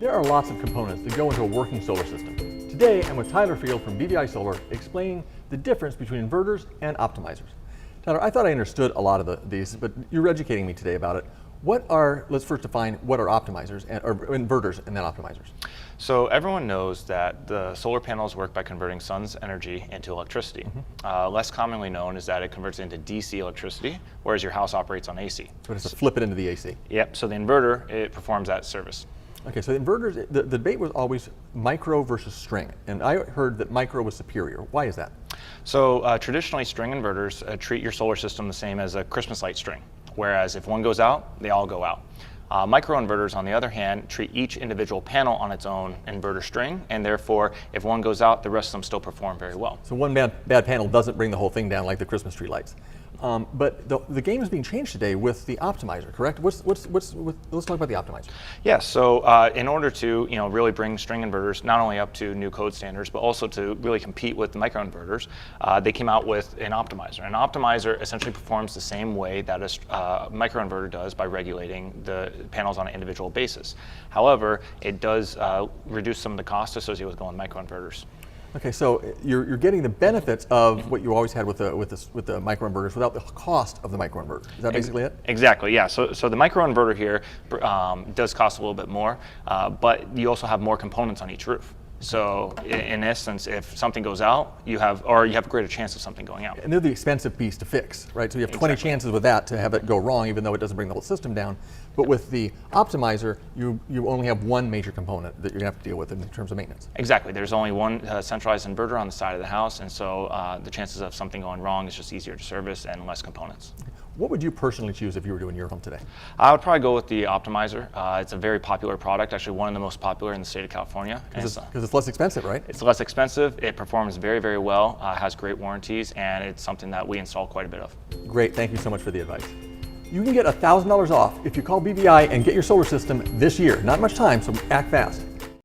There are lots of components that go into a working solar system. Today, I'm with Tyler Field from BVI Solar explaining the difference between inverters and optimizers. Tyler, I thought I understood a lot of these, but you're educating me today about it. Let's first define what are optimizers, or inverters and then optimizers. So everyone knows that the solar panels work by converting sun's energy into electricity. Less commonly known is that it converts into DC electricity, whereas your house operates on AC. So it's to flip it into the AC. Yep, so the inverter, it performs that service. Okay, so the inverters, the debate was always micro versus string, and I heard that micro was superior. Why is that? So traditionally, string inverters treat your solar system the same as a Christmas light string, whereas if one goes out, they all go out. Microinverters, on the other hand, treat each individual panel on its own inverter string, and therefore, if one goes out, the rest of them still perform very well. So one bad panel doesn't bring the whole thing down like the Christmas tree lights. But the game is being changed today with the optimizer, correct? Let's talk about the optimizer. Yeah, so in order to really bring string inverters not only up to new code standards, but also to really compete with the microinverters, they came out with an optimizer. An optimizer essentially performs the same way that a microinverter does by regulating the panels on an individual basis. However, it does reduce some of the costs associated with going microinverters. Okay, so you're getting the benefits of what you always had with the microinverters without the cost of the microinverter. Is that basically it? Exactly, yeah. So the microinverter here does cost a little bit more, but you also have more components on each roof. So in essence, if something goes out, you have a greater chance of something going out. And they're the expensive piece to fix, right? So you have 20 chances with that to have it go wrong, even though it doesn't bring the whole system down. But with the optimizer, you only have one major component that you're going to have to deal with in terms of maintenance. Exactly. There's only one centralized inverter on the side of the house, and so the chances of something going wrong is just easier to service and less components. What would you personally choose if you were doing your home today? I would probably go with the optimizer. It's a very popular product, actually one of the most popular in the state of California. Because it's less expensive, right? It's less expensive, it performs very, very well, has great warranties, and it's something that we install quite a bit of. Great, thank you so much for the advice. You can get $1,000 off if you call BVI and get your solar system this year. Not much time, so act fast.